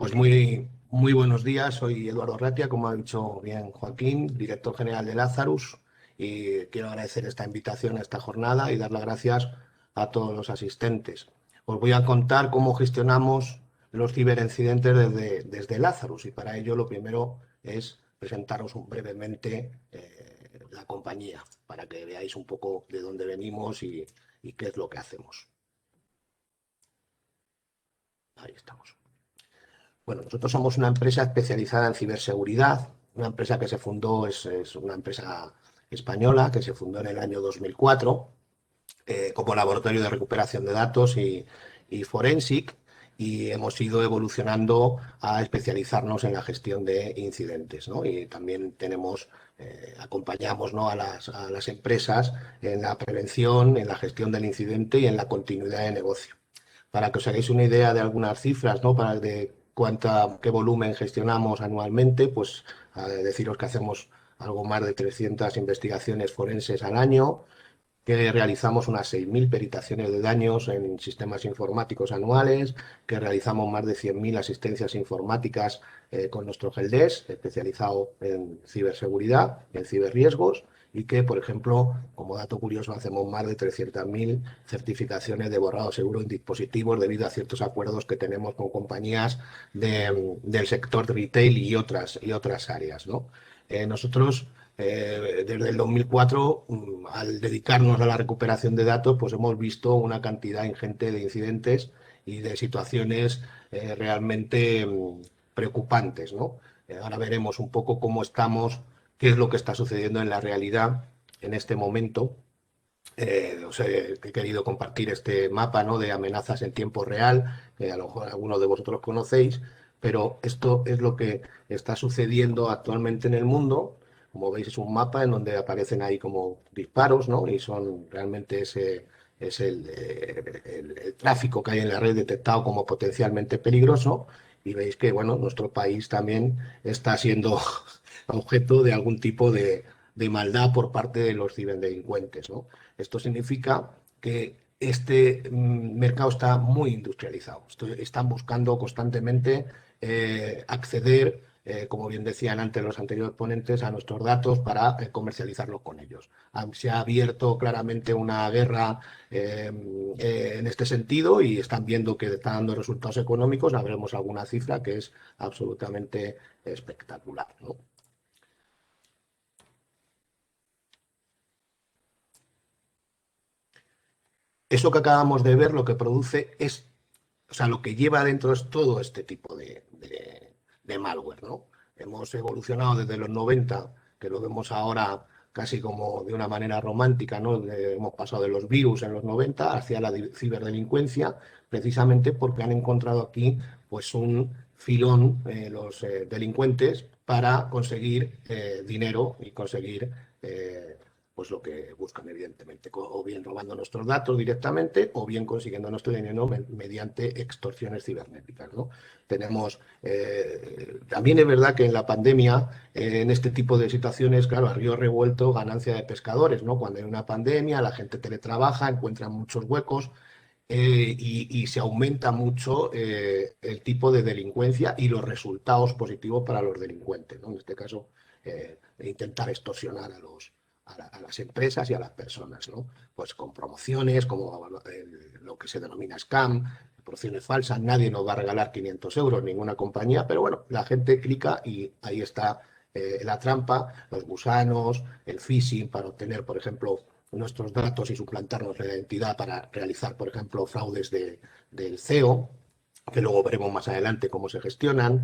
Pues muy buenos días, soy Eduardo Ratia, como ha dicho bien Joaquín, director general de Lazarus, y quiero agradecer esta invitación a esta jornada y dar las gracias a todos los asistentes. Os voy a contar cómo gestionamos los ciberincidentes desde Lazarus, y para ello lo primero es presentaros brevemente la compañía, para que veáis un poco de dónde venimos y qué es lo que hacemos. Ahí estamos. Bueno, nosotros somos una empresa especializada en ciberseguridad, una empresa que se fundó, es una empresa española que se fundó en el año 2004 como laboratorio de recuperación de datos y forensic, y hemos ido evolucionando a especializarnos en la gestión de incidentes, ¿no? Y también acompañamos, ¿no?, a las empresas en la prevención, en la gestión del incidente y en la continuidad de negocio. Para que os hagáis una idea de algunas cifras, ¿no?, de qué volumen gestionamos anualmente, pues deciros que hacemos algo más de 300 investigaciones forenses al año, que realizamos unas 6.000 peritaciones de daños en sistemas informáticos anuales, que realizamos más de 100.000 asistencias informáticas con nuestro helpdesk especializado en ciberseguridad, en ciberriesgos, y que, por ejemplo, como dato curioso, hacemos más de 300.000 certificaciones de borrado seguro en dispositivos debido a ciertos acuerdos que tenemos con compañías del sector retail y otras áreas, ¿no? Nosotros desde el 2004, al dedicarnos a la recuperación de datos, pues hemos visto una cantidad ingente de incidentes y de situaciones realmente preocupantes, ¿no? Ahora veremos un poco cómo estamos, qué es lo que está sucediendo en la realidad en este momento. He querido compartir este mapa, ¿no?, de amenazas en tiempo real, que a lo mejor algunos de vosotros conocéis, pero esto es lo que está sucediendo actualmente en el mundo. Como veis, es un mapa en donde aparecen ahí como disparos, ¿no? Y son realmente ese es el tráfico que hay en la red detectado como potencialmente peligroso. Y veis que, bueno, nuestro país también está siendo objeto de algún tipo de maldad por parte de los ciberdelincuentes, ¿no? Esto significa que este mercado está muy industrializado. Están buscando constantemente acceder, como bien decían antes los anteriores ponentes, a nuestros datos para comercializarlos con ellos. Se ha abierto claramente una guerra en este sentido, y están viendo que está dando resultados económicos. Habremos alguna cifra que es absolutamente espectacular, ¿no? Eso que acabamos de ver lo que produce es, o sea, lo que lleva adentro es todo este tipo de malware, ¿no? Hemos evolucionado desde los 90, que lo vemos ahora casi como de una manera romántica, ¿no? Hemos pasado de los virus en los 90 hacia la ciberdelincuencia, precisamente porque han encontrado aquí, pues, un filón, los delincuentes, para conseguir dinero y conseguir pues lo que buscan, evidentemente, o bien robando nuestros datos directamente, o bien consiguiendo nuestro dinero mediante extorsiones cibernéticas, ¿no? También es verdad que en la pandemia, en este tipo de situaciones, claro, a río revuelto, ganancia de pescadores, ¿no? Cuando hay una pandemia, la gente teletrabaja, encuentra muchos huecos, y se aumenta mucho el tipo de delincuencia y los resultados positivos para los delincuentes, ¿no? En este caso, intentar extorsionar a las empresas y a las personas, ¿no? Pues con promociones, como lo que se denomina scam, promociones falsas. Nadie nos va a regalar 500 euros, ninguna compañía, pero bueno, la gente clica y ahí está la trampa, los gusanos, el phishing para obtener, por ejemplo, nuestros datos y suplantarnos la identidad para realizar, por ejemplo, fraudes del CEO, que luego veremos más adelante cómo se gestionan,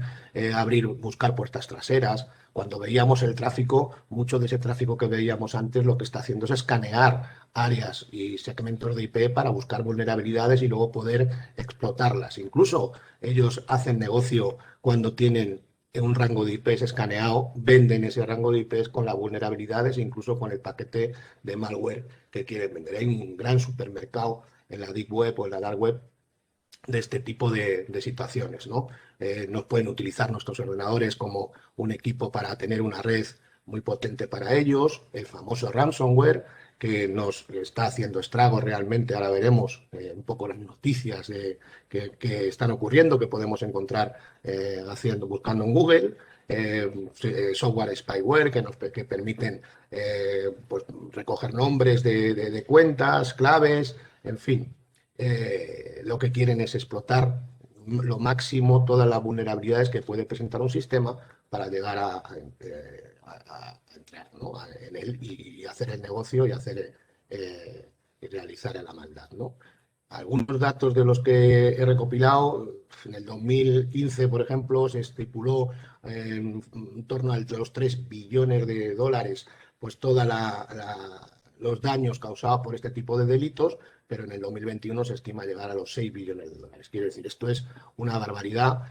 buscar puertas traseras. Cuando veíamos el tráfico, mucho de ese tráfico que veíamos antes lo que está haciendo es escanear áreas y segmentos de IP para buscar vulnerabilidades y luego poder explotarlas. Incluso ellos hacen negocio cuando tienen un rango de IPs escaneado, venden ese rango de IPs con las vulnerabilidades, incluso con el paquete de malware que quieren vender. Hay un gran supermercado en la Deep Web o en la Dark Web de este tipo de situaciones, ¿no? Nos pueden utilizar nuestros ordenadores como un equipo para tener una red muy potente para ellos, el famoso ransomware, que nos está haciendo estragos realmente. Ahora veremos un poco las noticias que están ocurriendo, que podemos encontrar buscando en Google. Software spyware que permiten pues, recoger nombres de cuentas, claves, en fin. Lo que quieren es explotar lo máximo todas las vulnerabilidades que puede presentar un sistema para llegar a entrar, ¿no? En él y hacer el negocio y realizar la maldad, ¿no? Algunos datos de los que he recopilado, en el 2015, por ejemplo, se estipuló en torno a los 3 billones de dólares, pues todos los daños causados por este tipo de delitos, pero en el 2021 se estima llegar a los 6 billones de dólares. Quiero decir, esto es una barbaridad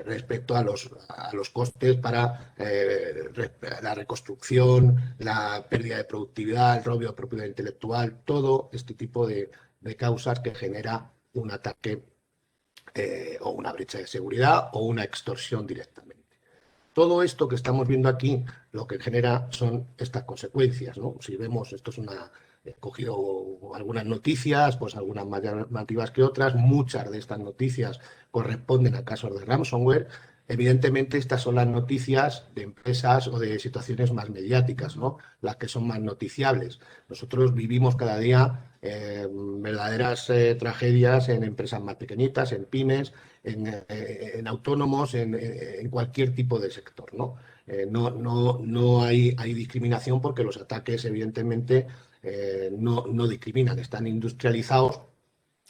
respecto a los costes para la reconstrucción, la pérdida de productividad, el robo de propiedad intelectual, todo este tipo de causas que genera un ataque o una brecha de seguridad o una extorsión directamente. Todo esto que estamos viendo aquí lo que genera son estas consecuencias, ¿no? Si vemos, esto es una... He cogido algunas noticias, pues algunas más llamativas que otras. Muchas de estas noticias corresponden a casos de ransomware. Evidentemente, estas son las noticias de empresas o de situaciones más mediáticas, ¿no? Las que son más noticiables. Nosotros vivimos cada día verdaderas tragedias en empresas más pequeñitas, en pymes, en autónomos, en cualquier tipo de sector, ¿no? No hay discriminación porque los ataques, evidentemente, no discriminan, están industrializados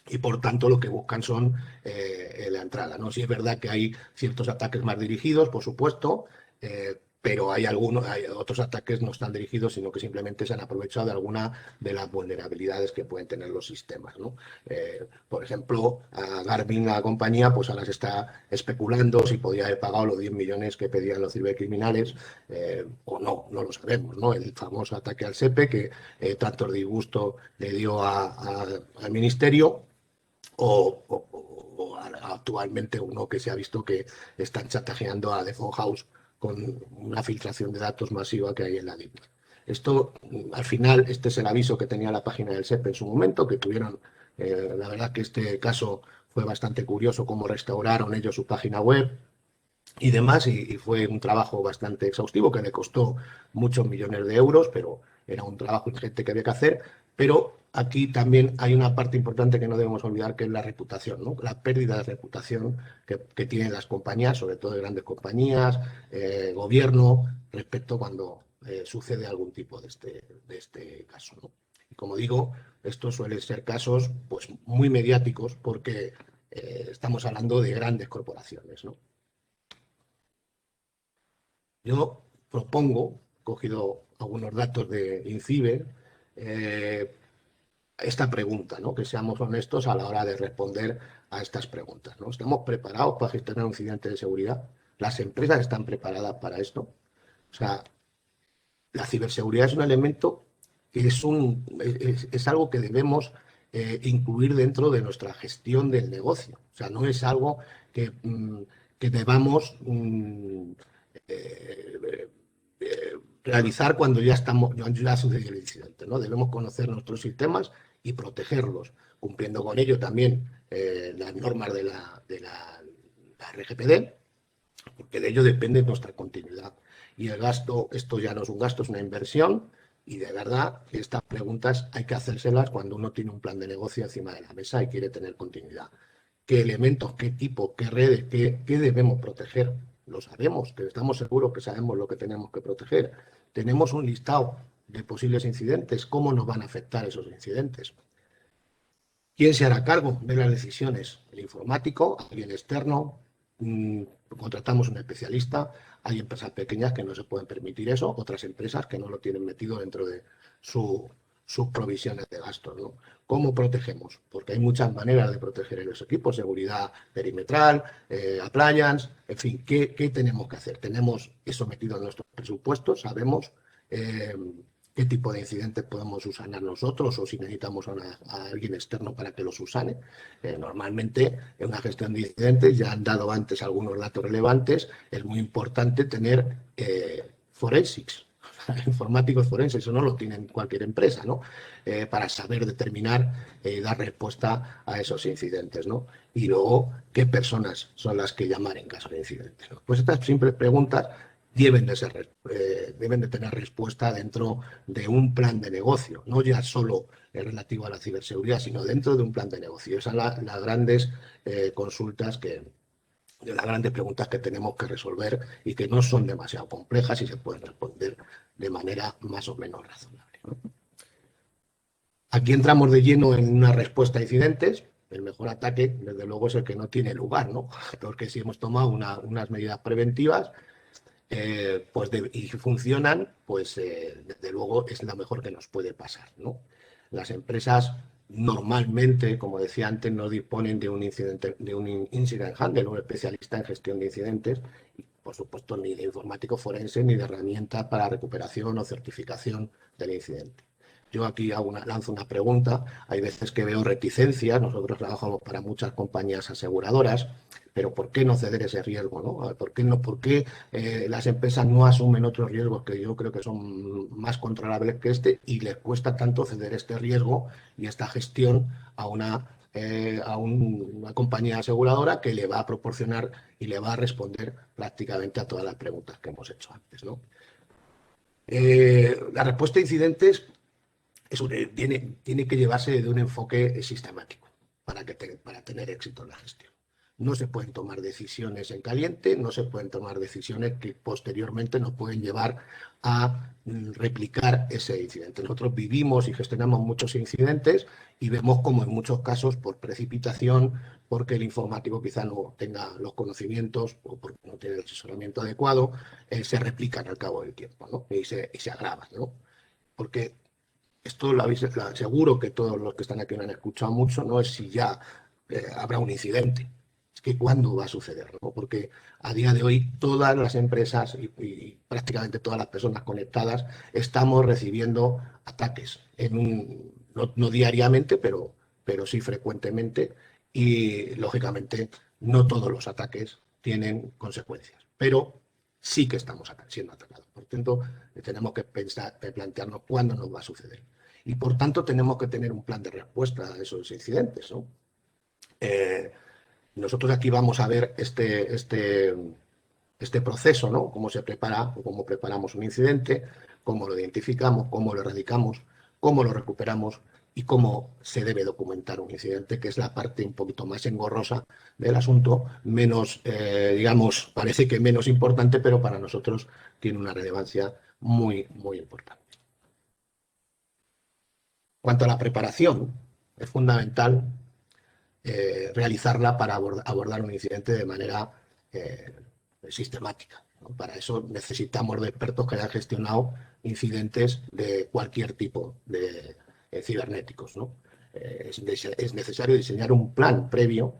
y por tanto lo que buscan son la entrada, ¿no? Sí es verdad que hay ciertos ataques más dirigidos, por supuesto, pero hay otros ataques no están dirigidos, sino que simplemente se han aprovechado de alguna de las vulnerabilidades que pueden tener los sistemas, ¿no? Por ejemplo, a Garmin, la compañía, pues ahora se está especulando si podía haber pagado los 10 millones que pedían los cibercriminales o no lo sabemos, ¿no? El famoso ataque al SEPE que tanto disgusto le dio al ministerio o actualmente uno que se ha visto que están chantajeando a The Phone House con una filtración de datos masiva que hay en la Deep Web. Esto, al final, este es el aviso que tenía la página del SEP en su momento, que tuvieron, la verdad que este caso fue bastante curioso cómo restauraron ellos su página web y demás, y fue un trabajo bastante exhaustivo que le costó muchos millones de euros, pero era un trabajo ingente que había que hacer. Pero aquí también hay una parte importante que no debemos olvidar, que es la reputación, ¿no? La pérdida de reputación que tienen las compañías, sobre todo de grandes compañías, gobierno, respecto cuando sucede algún tipo de este caso, ¿no? Y como digo, estos suelen ser casos pues, muy mediáticos porque estamos hablando de grandes corporaciones, ¿no? Yo propongo, he cogido algunos datos de INCIBE, eh, esta pregunta, ¿no? Que seamos honestos a la hora de responder a estas preguntas, ¿no? ¿Estamos preparados para gestionar un incidente de seguridad? ¿Las empresas están preparadas para esto? O sea, la ciberseguridad es un elemento que es algo que debemos incluir dentro de nuestra gestión del negocio. O sea, no es algo que debamos eh, realizar cuando ya ha sucedido el incidente, ¿no? Debemos conocer nuestros sistemas y protegerlos, cumpliendo con ello también las normas la RGPD, porque de ello depende nuestra continuidad. Y el gasto, esto ya no es un gasto, es una inversión, y de verdad estas preguntas hay que hacérselas cuando uno tiene un plan de negocio encima de la mesa y quiere tener continuidad. ¿Qué elementos, qué tipo, qué redes, qué debemos proteger? Lo sabemos, que estamos seguros que sabemos lo que tenemos que proteger. Tenemos un listado de posibles incidentes, ¿cómo nos van a afectar esos incidentes? ¿Quién se hará cargo de las decisiones? El informático, alguien externo, contratamos un especialista. Hay empresas pequeñas que no se pueden permitir eso, otras empresas que no lo tienen metido dentro de sus provisiones de gastos, ¿no? ¿Cómo protegemos? Porque hay muchas maneras de proteger los equipos, seguridad perimetral, appliance, en fin, ¿qué tenemos que hacer? Tenemos eso metido en nuestros presupuestos, sabemos eh, qué tipo de incidentes podemos usanar nosotros o si necesitamos a alguien externo para que los usane. Normalmente en una gestión de incidentes, ya han dado antes algunos datos relevantes, es muy importante tener forensics, informáticos forenses, eso no lo tienen cualquier empresa, ¿no? Para saber determinar y dar respuesta a esos incidentes, ¿no? Y luego, ¿qué personas son las que llamar en caso de incidentes, ¿no? Pues estas simples preguntas deben de tener respuesta dentro de un plan de negocio, no ya solo relativo a la ciberseguridad, sino dentro de un plan de negocio. Esas son las grandes consultas de las grandes preguntas que tenemos que resolver y que no son demasiado complejas y se pueden responder de manera más o menos razonable, ¿no? Aquí entramos de lleno en una respuesta a incidentes. El mejor ataque, desde luego, es el que no tiene lugar, ¿no? Porque si hemos tomado unas medidas preventivas y funcionan, pues desde luego es lo mejor que nos puede pasar, ¿no? Las empresas normalmente, como decía antes, no disponen de un incident handler, un especialista en gestión de incidentes, y por supuesto ni de informático forense ni de herramientas para recuperación o certificación del incidente. Yo aquí lanzo una pregunta. Hay veces que veo reticencias. Nosotros trabajamos para muchas compañías aseguradoras, pero ¿por qué no ceder ese riesgo, ¿no? ¿Por qué las empresas no asumen otros riesgos que yo creo que son más controlables que este y les cuesta tanto ceder este riesgo y esta gestión a una compañía aseguradora que le va a proporcionar y le va a responder prácticamente a todas las preguntas que hemos hecho antes, ¿no? La respuesta a incidentes tiene que llevarse de un enfoque sistemático para tener éxito en la gestión. No se pueden tomar decisiones en caliente, no se pueden tomar decisiones que posteriormente nos pueden llevar a replicar ese incidente. Nosotros vivimos y gestionamos muchos incidentes y vemos como en muchos casos por precipitación, porque el informático quizá no tenga los conocimientos o porque no tiene el asesoramiento adecuado, se replican al cabo del tiempo, ¿no? Y se agravan, ¿no? Porque esto seguro que todos los que están aquí lo han escuchado mucho, no es si ya habrá un incidente, es que cuándo va a suceder, ¿no? Porque a día de hoy todas las empresas y prácticamente todas las personas conectadas estamos recibiendo ataques, no diariamente, pero sí frecuentemente, y lógicamente no todos los ataques tienen consecuencias, pero sí que estamos siendo atacados. Por tanto, tenemos que plantearnos cuándo nos va a suceder. Y por tanto tenemos que tener un plan de respuesta a esos incidentes, ¿no? Nosotros aquí vamos a ver este proceso, ¿no? Cómo se prepara o cómo preparamos un incidente, cómo lo identificamos, cómo lo erradicamos, cómo lo recuperamos y cómo se debe documentar un incidente, que es la parte un poquito más engorrosa del asunto, menos, digamos, parece que menos importante, pero para nosotros tiene una relevancia muy, muy importante. Cuanto a la preparación, es fundamental realizarla para abordar un incidente de manera sistemática, ¿no? Para eso necesitamos de expertos que hayan gestionado incidentes de cualquier tipo de cibernéticos, ¿no? Es necesario diseñar un plan previo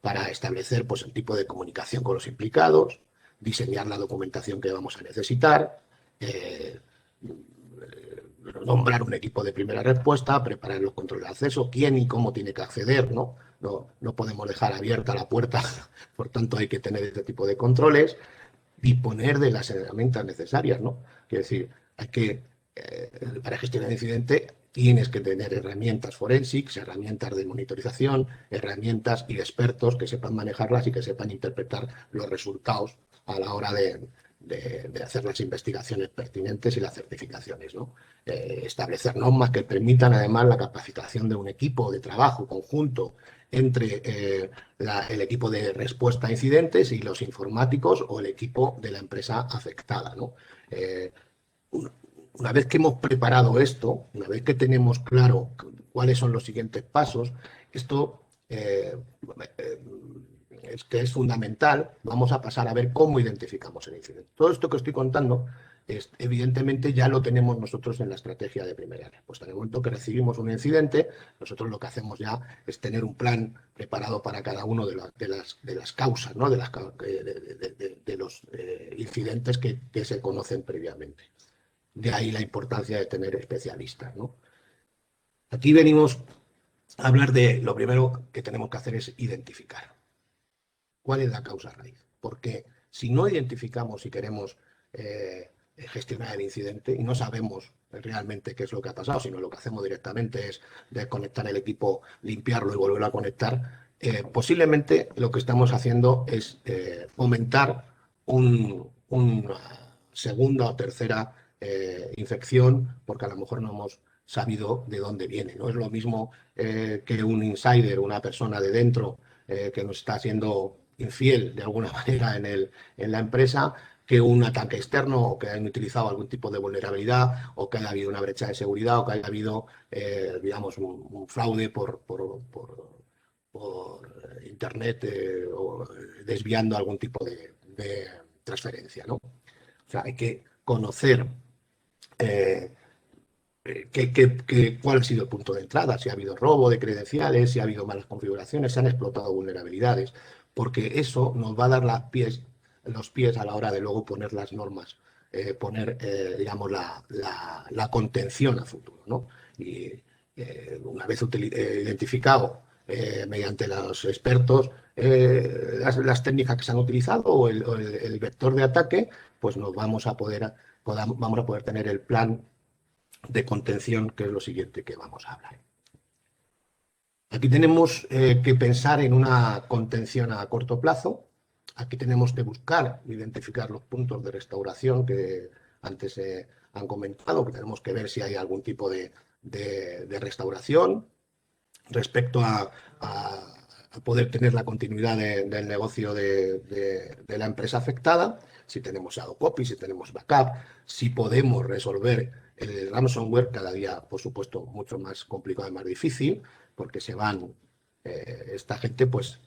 para establecer pues, el tipo de comunicación con los implicados, diseñar la documentación que vamos a necesitar, eh, nombrar un equipo de primera respuesta, preparar los controles de acceso, quién y cómo tiene que acceder, ¿no? No podemos dejar abierta la puerta, por tanto hay que tener este tipo de controles, disponer de las herramientas necesarias, ¿no? Quiero decir, para gestionar el incidente tienes que tener herramientas forensics, herramientas de monitorización, herramientas y expertos que sepan manejarlas y que sepan interpretar los resultados a la hora de hacer las investigaciones pertinentes y las certificaciones, ¿no? Establecer normas que permitan además la capacitación de un equipo de trabajo conjunto entre el equipo de respuesta a incidentes y los informáticos o el equipo de la empresa afectada, ¿no? Una vez que hemos preparado esto, una vez que tenemos claro cuáles son los siguientes pasos, esto es que es fundamental, vamos a pasar a ver cómo identificamos el incidente. Todo esto que estoy contando, evidentemente ya lo tenemos nosotros en la estrategia de primera respuesta. En el momento que recibimos un incidente, nosotros lo que hacemos ya es tener un plan preparado para cada uno de las causas, ¿no? de los incidentes que se conocen previamente. De ahí la importancia de tener especialistas, ¿no? Aquí venimos a hablar de lo primero que tenemos que hacer es identificar cuál es la causa raíz. Porque si no identificamos y queremos gestionar el incidente y no sabemos realmente qué es lo que ha pasado, sino lo que hacemos directamente es desconectar el equipo, limpiarlo y volverlo a conectar. Posiblemente lo que estamos haciendo es fomentar una segunda o tercera infección, porque a lo mejor no hemos sabido de dónde viene. No es lo mismo que un insider, una persona de dentro que nos está siendo infiel de alguna manera en la empresa, que un ataque externo o que hayan utilizado algún tipo de vulnerabilidad o que haya habido una brecha de seguridad o que haya habido, digamos, un fraude por Internet o desviando algún tipo de transferencia, ¿no? O sea, hay que conocer eh, cuál ha sido el punto de entrada, si ha habido robo de credenciales, si ha habido malas configuraciones, si han explotado vulnerabilidades, porque eso nos va a dar los pies a la hora de luego poner las normas, poner, digamos, la contención a futuro, ¿no? Y una vez identificado mediante los expertos las técnicas que se han utilizado o el vector de ataque, pues nos vamos a poder tener el plan de contención, que es lo siguiente que vamos a hablar. Aquí tenemos que pensar en una contención a corto plazo. Aquí tenemos que buscar, identificar los puntos de restauración que antes han comentado, que tenemos que ver si hay algún tipo de restauración respecto a poder tener la continuidad del negocio de la empresa afectada, si tenemos shadow copy, si tenemos backup, si podemos resolver el ransomware, cada día, por supuesto, mucho más complicado y más difícil, porque esta gente, pues,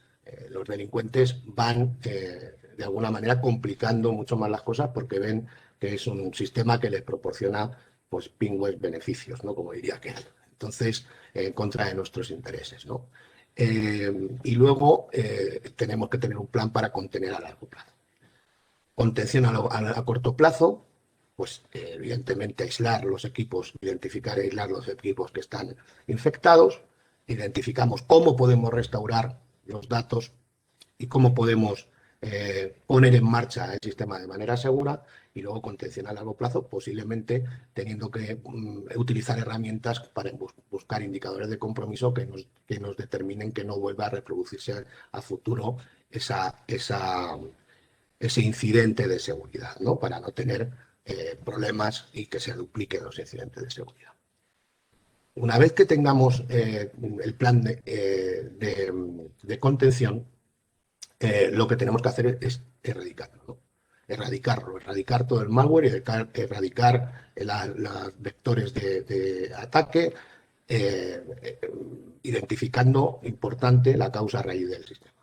los delincuentes van de alguna manera complicando mucho más las cosas porque ven que es un sistema que les proporciona, pues, pingües beneficios, ¿no? Como diría aquel. Entonces, en contra de nuestros intereses, ¿no? Y luego tenemos que tener un plan para contener a largo plazo. Contención a corto plazo, pues evidentemente aislar los equipos, identificar e aislar los equipos que están infectados, identificamos cómo podemos restaurar los datos y cómo podemos poner en marcha el sistema de manera segura y luego contención a largo plazo, posiblemente teniendo que utilizar herramientas para buscar indicadores de compromiso que nos determinen que no vuelva a reproducirse a futuro ese incidente de seguridad, ¿no? Para no tener problemas y que se dupliquen los incidentes de seguridad. Una vez que tengamos el plan de contención, lo que tenemos que hacer es erradicarlo, ¿no? Erradicar todo el malware, erradicar los vectores de ataque, identificando, importante, la causa raíz del sistema.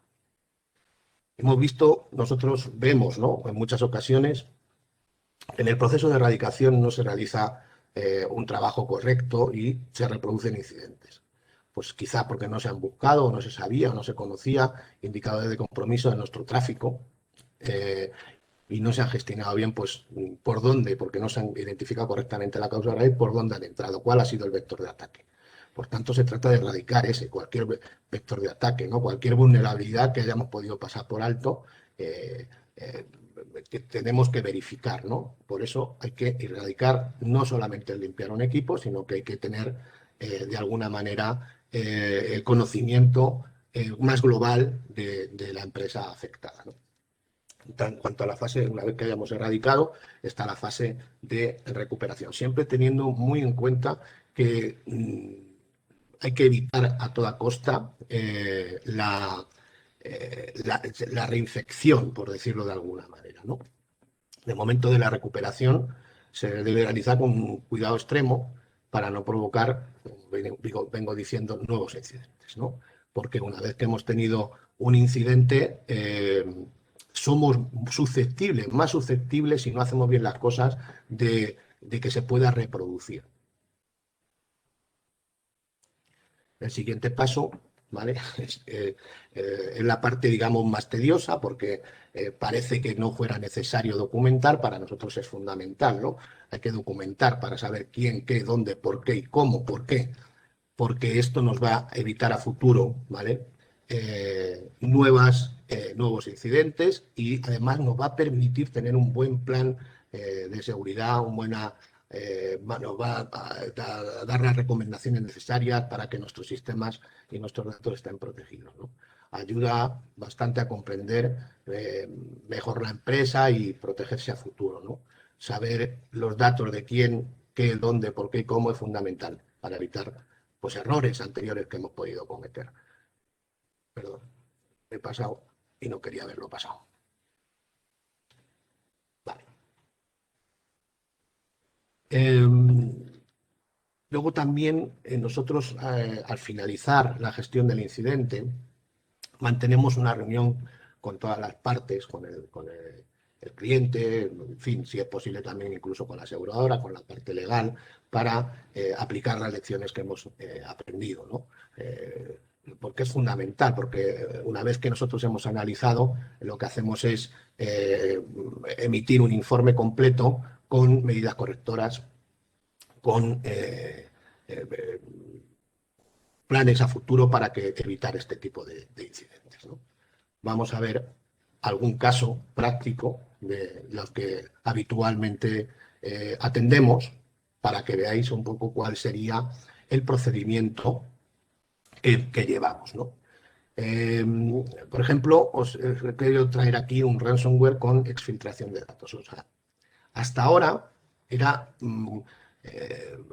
Nosotros vemos, ¿no? En muchas ocasiones, en el proceso de erradicación no se realiza un trabajo correcto y se reproducen incidentes. Pues quizá porque no se han buscado, o no se sabía, o no se conocía indicadores de compromiso de nuestro tráfico y no se han gestionado bien, pues, por dónde, porque no se han identificado correctamente la causa raíz, por dónde han entrado, cuál ha sido el vector de ataque. Por tanto, se trata de erradicar cualquier vector de ataque, ¿no? Cualquier vulnerabilidad que hayamos podido pasar por alto, que tenemos que verificar, ¿no? Por eso hay que erradicar no solamente el limpiar un equipo, sino que hay que tener de alguna manera el conocimiento más global de la empresa afectada, ¿no? En cuanto a la fase, una vez que hayamos erradicado, está la fase de recuperación, siempre teniendo muy en cuenta que hay que evitar a toda costa la reinfección, por decirlo de alguna manera, ¿no? En el momento de la recuperación se debe realizar con un cuidado extremo para no provocar, vengo diciendo, nuevos incidentes, ¿no? Porque una vez que hemos tenido un incidente, somos más susceptibles, si no hacemos bien las cosas, de que se pueda reproducir. El siguiente paso, ¿vale? Es la parte, digamos, más tediosa porque parece que no fuera necesario documentar, para nosotros es fundamental, ¿no? Hay que documentar para saber quién, qué, dónde, por qué y cómo, por qué, porque esto nos va a evitar a futuro, ¿vale? Nuevos incidentes y además nos va a permitir tener un buen plan de seguridad, nos va a dar las recomendaciones necesarias para que nuestros sistemas y nuestros datos estén protegidos, ¿no? Ayuda bastante a comprender mejor la empresa y protegerse a futuro, ¿no? Saber los datos de quién, qué, dónde, por qué y cómo es fundamental para evitar, pues, errores anteriores que hemos podido cometer. Perdón, me he pasado y no quería haberlo pasado. Vale. Luego también nosotros, al finalizar la gestión del incidente, mantenemos una reunión con todas las partes, el cliente, en fin, si es posible también incluso con la aseguradora, con la parte legal, para aplicar las lecciones que hemos aprendido, ¿no? Porque es fundamental, porque una vez que nosotros hemos analizado, lo que hacemos es emitir un informe completo con medidas correctoras, con planes a futuro para evitar este tipo de incidentes, ¿no? Vamos a ver algún caso práctico de los que habitualmente atendemos para que veáis un poco cuál sería el procedimiento que llevamos, ¿no? Por ejemplo, os he querido traer aquí un ransomware con exfiltración de datos. O sea, hasta ahora era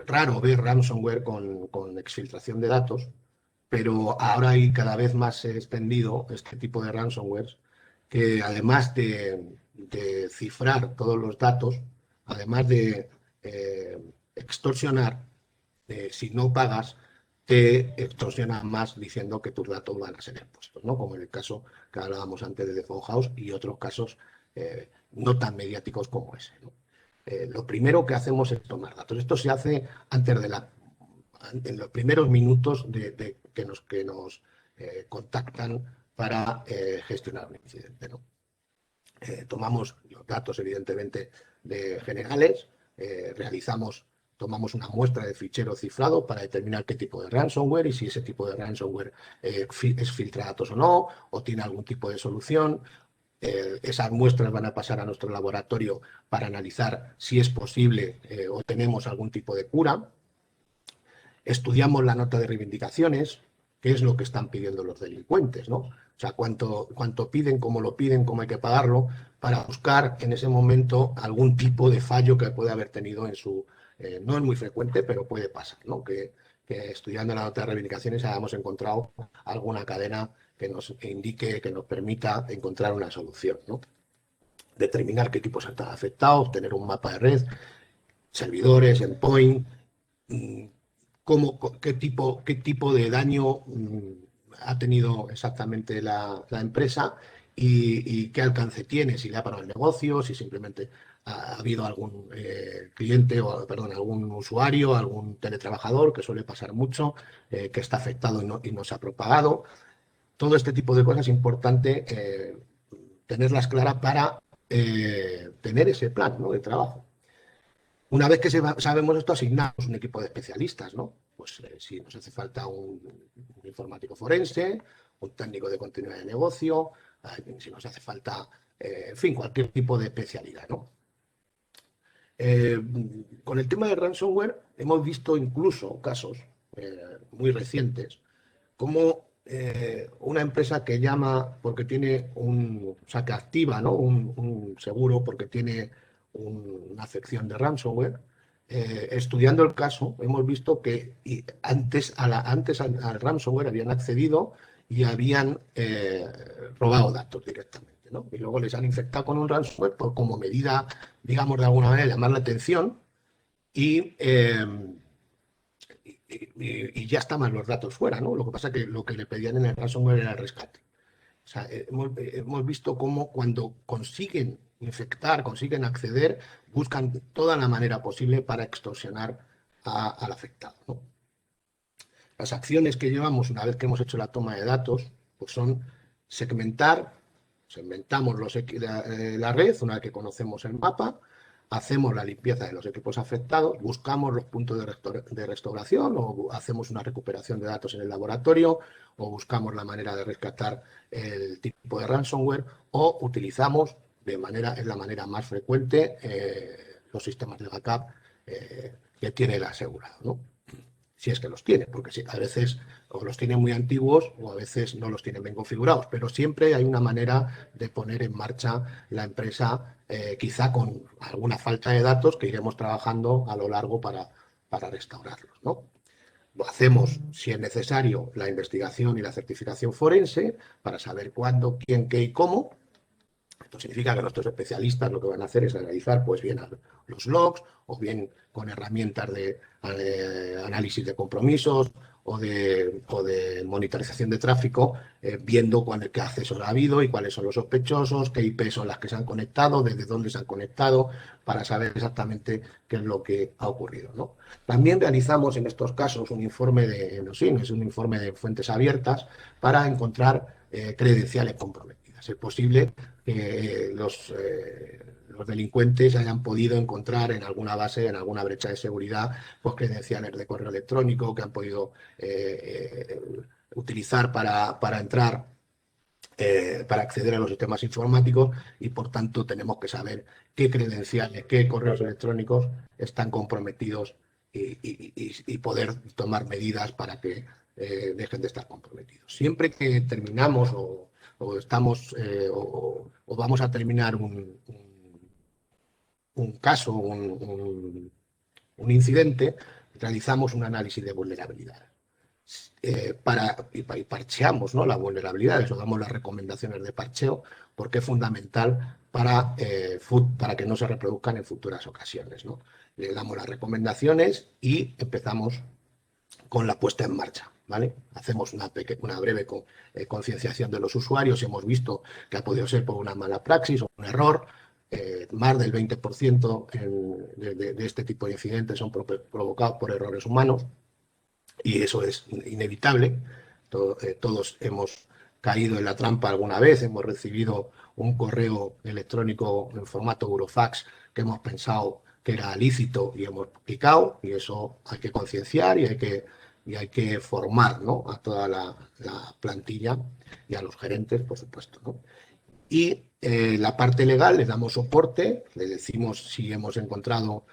raro ver ransomware con exfiltración de datos, pero ahora hay cada vez más extendido este tipo de ransomware que, además de cifrar todos los datos, además de extorsionar, si no pagas, te extorsionan más diciendo que tus datos van a ser expuestos, ¿no? Como en el caso que hablábamos antes de The Phone House y otros casos no tan mediáticos como ese, ¿no? Lo primero que hacemos es tomar datos. Esto se hace antes en los primeros minutos que nos contactan para gestionar un incidente, ¿no? Tomamos los datos, evidentemente, generales, tomamos una muestra de fichero cifrado para determinar qué tipo de ransomware y si ese tipo de ransomware es filtra datos o no, o tiene algún tipo de solución. Esas muestras van a pasar a nuestro laboratorio para analizar si es posible o tenemos algún tipo de cura. Estudiamos la nota de reivindicaciones, qué es lo que están pidiendo los delincuentes, ¿no? O sea, cuánto piden, cómo lo piden, cómo hay que pagarlo, para buscar en ese momento algún tipo de fallo que puede haber tenido en su... no es muy frecuente, pero puede pasar, ¿no? Que estudiando la nota de reivindicaciones hayamos encontrado alguna cadena que nos indique, que nos permita encontrar una solución, ¿no? Determinar qué tipos están afectados, tener un mapa de red, servidores, endpoint, qué tipo de daño ha tenido exactamente la empresa y qué alcance tiene, si le ha parado el negocio, si simplemente ha habido algún cliente o, perdón, algún usuario, algún teletrabajador, que suele pasar mucho, que está afectado y no se ha propagado. Todo este tipo de cosas es importante tenerlas claras para tener ese plan, ¿no?, de trabajo. Una vez que sabemos esto, asignamos un equipo de especialistas, ¿no? Pues si nos hace falta un informático forense, un técnico de continuidad de negocio, si nos hace falta, en fin, cualquier tipo de especialidad, ¿no? Con el tema de ransomware hemos visto incluso casos muy recientes, como una empresa que llama porque tiene o sea, que activa, ¿no?, un seguro porque tiene una afección de ransomware. Estudiando el caso, hemos visto que antes al ransomware habían accedido y habían robado datos directamente, ¿no? Y luego les han infectado con un ransomware como medida, digamos, de alguna manera, llamar la atención y, y ya estaban los datos fuera, ¿no? Lo que pasa es que lo que le pedían en el ransomware era el rescate. O sea, hemos visto cómo cuando consiguen infectar, consiguen acceder, buscan toda la manera posible para extorsionar al afectado, ¿no? Las acciones que llevamos una vez que hemos hecho la toma de datos, pues son segmentamos la red, una vez que conocemos el mapa, hacemos la limpieza de los equipos afectados, buscamos los puntos de restauración o hacemos una recuperación de datos en el laboratorio o buscamos la manera de rescatar el tipo de ransomware o utilizamos es la manera más frecuente los sistemas de backup que tiene el asegurado, ¿no? Si es que los tiene, porque sí, a veces o los tiene muy antiguos o a veces no los tiene bien configurados, pero siempre hay una manera de poner en marcha la empresa, quizá con alguna falta de datos que iremos trabajando a lo largo para restaurarlos, ¿no? Lo hacemos, si es necesario, la investigación y la certificación forense para saber cuándo, quién, qué y cómo. Esto significa que nuestros especialistas lo que van a hacer es analizar pues bien los logs o bien con herramientas de análisis de compromisos o de monitorización de tráfico, viendo qué accesos ha habido y cuáles son los sospechosos, qué IP son las que se han conectado, desde dónde se han conectado, para saber exactamente qué es lo que ha ocurrido, ¿no? También realizamos en estos casos un informe de NOSIN, es un informe de fuentes abiertas para encontrar credenciales comprometidas. Es posible que los delincuentes hayan podido encontrar en alguna base, en alguna brecha de seguridad, pues credenciales de correo electrónico que han podido utilizar para entrar, para acceder a los sistemas informáticos y por tanto tenemos que saber qué credenciales, qué correos electrónicos están comprometidos y poder tomar medidas para que dejen de estar comprometidos. Siempre que terminamos o estamos o vamos a terminar un caso, un incidente, realizamos un análisis de vulnerabilidad. Y parcheamos, ¿no?, las vulnerabilidades o damos las recomendaciones de parcheo porque es fundamental para que no se reproduzcan en futuras ocasiones, ¿no? Le damos las recomendaciones y empezamos con la puesta en marcha, ¿vale? Hacemos una breve concienciación de los usuarios. Hemos visto que ha podido ser por una mala praxis o un error. Más del 20% de este tipo de incidentes son provocados por errores humanos y eso es inevitable. Todos hemos caído en la trampa alguna vez, hemos recibido un correo electrónico en formato Eurofax que hemos pensado que era lícito y hemos clicado, y eso hay que concienciar y hay que formar, ¿no?, a toda la plantilla y a los gerentes, por supuesto, ¿no? Y la parte legal, le damos soporte, le decimos si hemos encontrado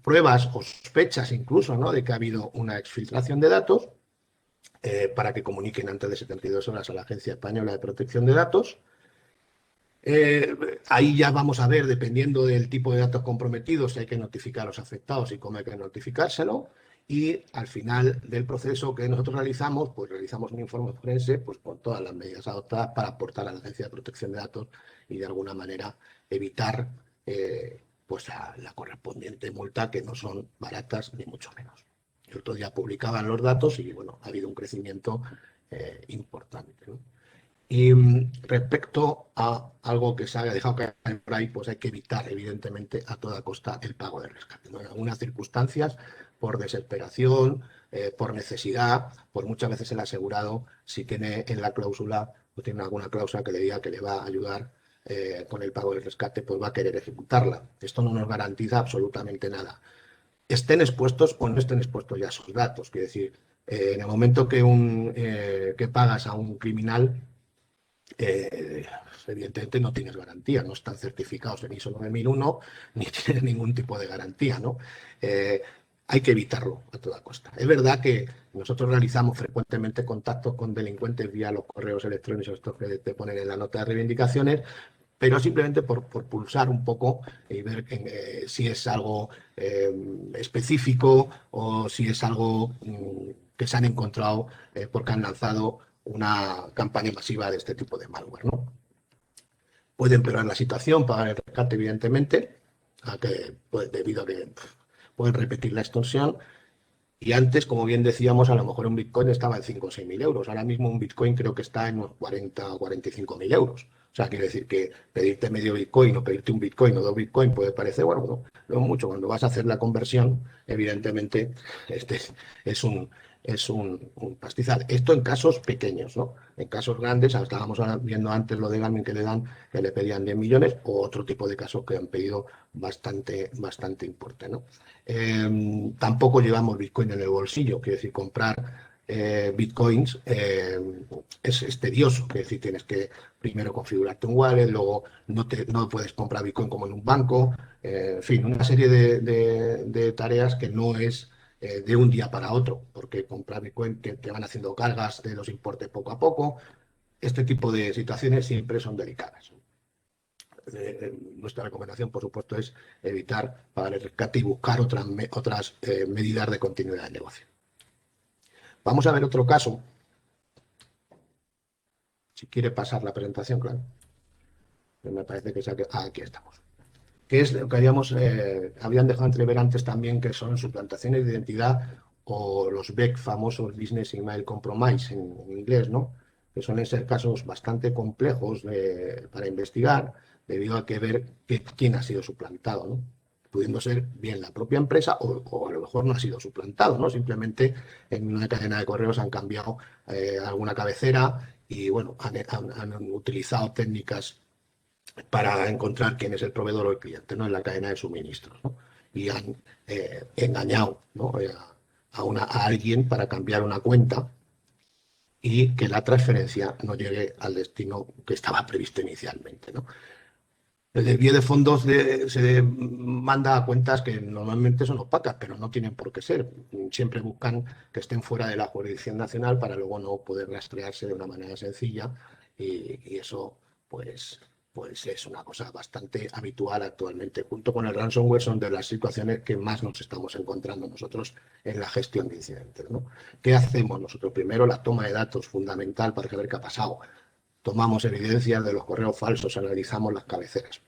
pruebas o sospechas incluso, ¿no?, de que ha habido una exfiltración de datos, para que comuniquen antes de 72 horas a la Agencia Española de Protección de Datos. Ahí ya vamos a ver, dependiendo del tipo de datos comprometidos, si hay que notificar a los afectados y cómo hay que notificárselo. Y al final del proceso que nosotros realizamos, pues realizamos un informe forense pues, con todas las medidas adoptadas para aportar a la Agencia de Protección de Datos y de alguna manera evitar pues la correspondiente multa, que no son baratas ni mucho menos. El otro día publicaban los datos y bueno, ha habido un crecimiento importante, ¿no? Y respecto a algo que se haya dejado caer por ahí, pues hay que evitar, evidentemente, a toda costa el pago de rescate, ¿no? En algunas circunstancias, por desesperación, por necesidad, pues muchas veces el asegurado, si tiene en la cláusula, o tiene alguna cláusula que le diga que le va a ayudar con el pago del rescate, pues va a querer ejecutarla. Esto no nos garantiza absolutamente nada. Estén expuestos o no estén expuestos ya sus datos. Quiere decir, en el momento que pagas a un criminal, evidentemente no tienes garantía, no están certificados en ISO 9001 ni tienen ningún tipo de garantía, ¿no? Hay que evitarlo a toda costa. Es verdad que nosotros realizamos frecuentemente contactos con delincuentes vía los correos electrónicos, estos que te ponen en la nota de reivindicaciones, pero simplemente por pulsar un poco y ver si es algo específico o si es algo que se han encontrado porque han lanzado una campaña masiva de este tipo de malware, ¿no? Puede empeorar la situación, pagar el rescate, evidentemente, debido a que pueden repetir la extorsión. Y antes, como bien decíamos, a lo mejor un Bitcoin estaba en 5 o 6 mil euros. Ahora mismo un Bitcoin creo que está en unos 40 o 45 mil euros. O sea, quiere decir que pedirte medio Bitcoin o pedirte un Bitcoin o dos Bitcoin puede parecer, bueno, no mucho. Cuando vas a hacer la conversión, evidentemente, este es un pastizal. Esto en casos pequeños, ¿no? En casos grandes, estábamos viendo antes lo de Garmin que que le pedían 10 millones, o otro tipo de casos que han pedido bastante importe, ¿no? Tampoco llevamos Bitcoin en el bolsillo, quiere decir, comprar bitcoins, es tedioso. Es decir, tienes que primero configurarte un wallet, luego no puedes comprar bitcoin como en un banco, en fin, una serie de tareas que no es de un día para otro, porque comprar bitcoin te van haciendo cargas de los importes poco a poco. Este tipo de situaciones siempre son delicadas. Nuestra recomendación, por supuesto, es evitar pagar el rescate y buscar otras medidas de continuidad del negocio. Vamos a ver otro caso. Si quiere pasar la presentación, claro. Me parece que aquí estamos. Que es lo que habían dejado entrever antes también, que son suplantaciones de identidad o los BEC, famosos Business Email Compromise en inglés, ¿no? Que suelen ser casos bastante complejos para investigar, debido a que ver quién ha sido suplantado, ¿no? Pudiendo ser bien la propia empresa o a lo mejor no ha sido suplantado, ¿no? Simplemente en una cadena de correos han cambiado alguna cabecera y, bueno, han utilizado técnicas para encontrar quién es el proveedor o el cliente, ¿no? En la cadena de suministros, ¿no? Y han engañado, ¿no? a alguien para cambiar una cuenta y que la transferencia no llegue al destino que estaba previsto inicialmente, ¿no? El desvío de fondos se manda a cuentas que normalmente son opacas, pero no tienen por qué ser. Siempre buscan que estén fuera de la jurisdicción nacional para luego no poder rastrearse de una manera sencilla y eso pues es una cosa bastante habitual actualmente. Junto con el ransomware son de las situaciones que más nos estamos encontrando nosotros en la gestión de incidentes, ¿no? ¿Qué hacemos nosotros? Primero, la toma de datos fundamental para saber qué ha pasado. Tomamos evidencias de los correos falsos, analizamos las cabeceras,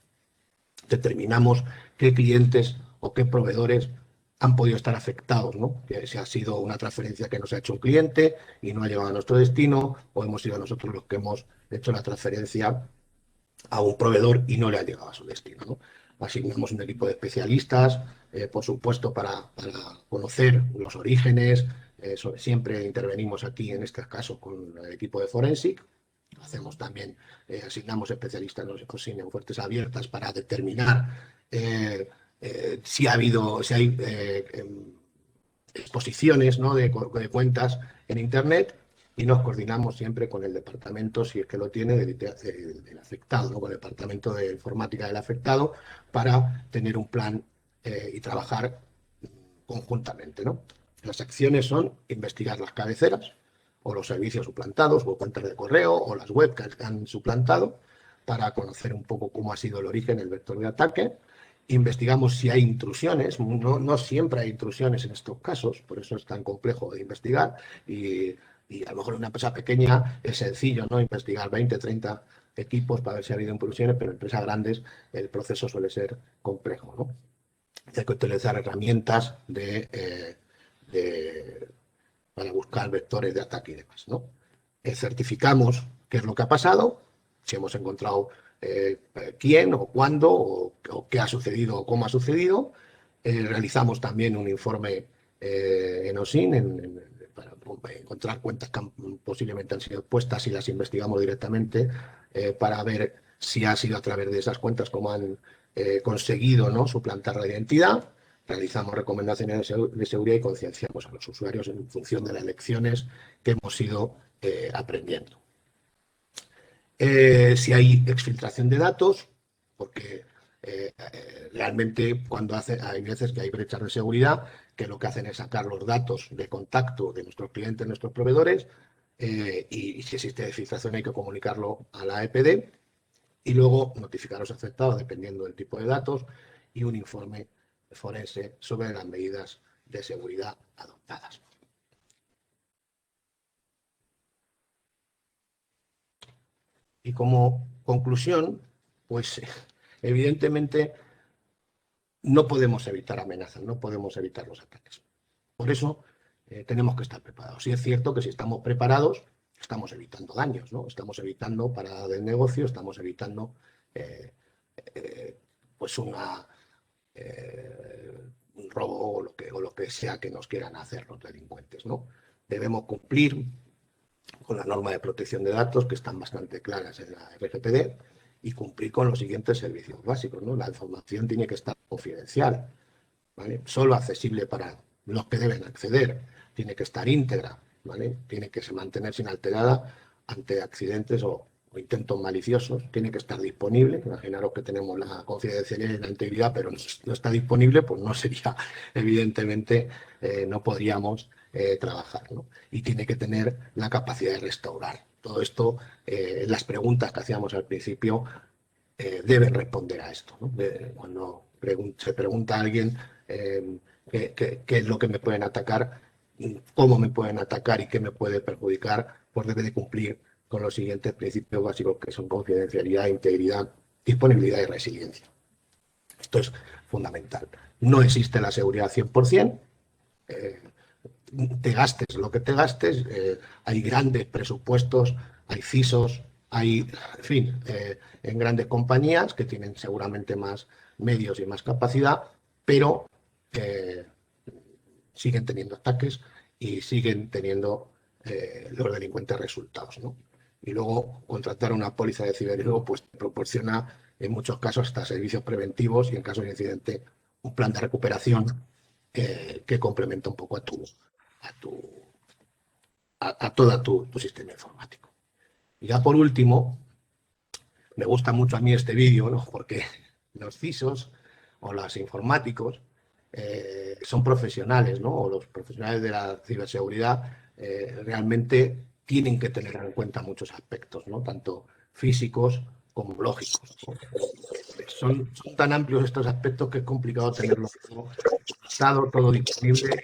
determinamos qué clientes o qué proveedores han podido estar afectados, ¿no? Que si ha sido una transferencia que nos ha hecho un cliente y no ha llegado a nuestro destino, o hemos sido nosotros los que hemos hecho la transferencia a un proveedor y no le ha llegado a su destino, ¿no? Asignamos un equipo de especialistas, por supuesto, para conocer los orígenes. Siempre intervenimos aquí, en este caso, con el equipo de Forensic. Hacemos también, asignamos especialistas en fuentes abiertas para determinar si hay exposiciones, ¿no? de cuentas en Internet, y nos coordinamos siempre con el departamento, si es que lo tiene, del afectado, ¿no? Con el departamento de informática del afectado, para tener un plan y trabajar conjuntamente, ¿no? Las acciones son investigar las cabeceras o los servicios suplantados o cuentas de correo o las web que han suplantado para conocer un poco cómo ha sido el origen, el vector de ataque. Investigamos si hay intrusiones. No siempre hay intrusiones en estos casos, por eso es tan complejo de investigar y a lo mejor en una empresa pequeña es sencillo, ¿no? Investigar 20, 30 equipos para ver si ha habido intrusiones, pero en empresas grandes el proceso suele ser complejo, ¿no? Hay que utilizar herramientas para buscar vectores de ataque y demás, ¿no? Certificamos qué es lo que ha pasado, si hemos encontrado quién o cuándo o qué ha sucedido o cómo ha sucedido. Realizamos también un informe en OSIN para encontrar cuentas que posiblemente han sido expuestas y las investigamos directamente para ver si ha sido a través de esas cuentas como han conseguido, ¿no? suplantar la identidad. Realizamos recomendaciones de seguridad y concienciamos a los usuarios en función de las lecciones que hemos ido aprendiendo. Si hay exfiltración de datos, porque realmente hay veces que hay brechas de seguridad que lo que hacen es sacar los datos de contacto de nuestros clientes, nuestros proveedores, y si existe filtración hay que comunicarlo a la EPD y luego notificar a los afectados dependiendo del tipo de datos y un informe forense sobre las medidas de seguridad adoptadas. Y como conclusión, pues evidentemente no podemos evitar amenazas, no podemos evitar los ataques. Por eso tenemos que estar preparados. Y es cierto que si estamos preparados, estamos evitando daños, ¿no? Estamos evitando parada del negocio, estamos evitando pues un robo o lo que sea que nos quieran hacer los delincuentes, ¿no? Debemos cumplir con la norma de protección de datos, que están bastante claras en la RGPD, y cumplir con los siguientes servicios básicos, ¿no? La información tiene que estar confidencial, ¿vale? Solo accesible para los que deben acceder, tiene que estar íntegra, ¿vale? Tiene que mantenerse inalterada ante accidentes o intentos maliciosos, tiene que estar disponible. Imaginaros que tenemos la confidencialidad y la integridad, pero no está disponible, pues no sería, evidentemente, no podríamos trabajar, ¿no? Y tiene que tener la capacidad de restaurar. Todo esto, las preguntas que hacíamos al principio, deben responder a esto, ¿no? Cuando se pregunta a alguien qué es lo que me pueden atacar, cómo me pueden atacar y qué me puede perjudicar, pues debe de cumplir con los siguientes principios básicos que son confidencialidad, integridad, disponibilidad y resiliencia. Esto es fundamental. No existe la seguridad 100%, te gastes lo que te gastes, hay grandes presupuestos, hay CISOs, hay, en fin, en grandes compañías que tienen seguramente más medios y más capacidad, pero siguen teniendo ataques y siguen teniendo los delincuentes resultados, ¿no? Y luego contratar una póliza de ciberriesgo pues proporciona en muchos casos hasta servicios preventivos y en caso de incidente un plan de recuperación que complementa un poco a, tu, a todo tu sistema informático. Y ya por último, me gusta mucho a mí este vídeo, ¿no? Porque los CISOs o los informáticos son profesionales, ¿no? O los profesionales de la ciberseguridad realmente tienen que tener en cuenta muchos aspectos, ¿no? Tanto físicos como lógicos, ¿no? Son tan amplios estos aspectos que es complicado tenerlo todo disponible.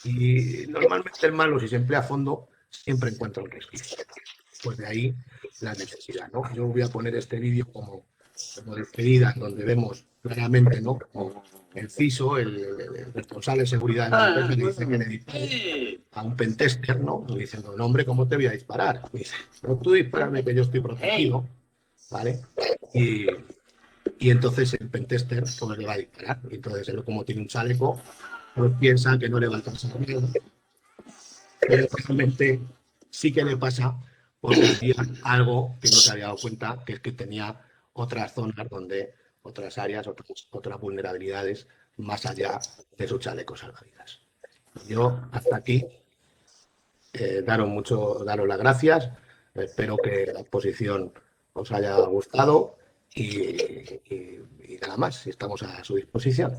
Y normalmente el malo, si se emplea a fondo, siempre encuentra un resquicio. Pues de ahí la necesidad, ¿no? Yo voy a poner este vídeo como despedida, donde vemos claramente, ¿no? Como el CISO, el responsable de seguridad de la empresa, le dice que le dispare a un pentester, ¿no? Y diciendo, no, hombre, ¿cómo te voy a disparar? Y dice, pero tú dispárame que yo estoy protegido, ¿vale? Y entonces el pentester pues, le va a disparar. Y entonces él, como tiene un chaleco, pues piensa que no le va a alcanzar nada. Pero realmente sí que le pasa porque había algo que no se había dado cuenta, que es que tenía otras zonas donde, otras áreas, otras vulnerabilidades más allá de sus chalecos salvavidas. Yo hasta aquí, daros las gracias, espero que la exposición os haya gustado y nada más, estamos a su disposición.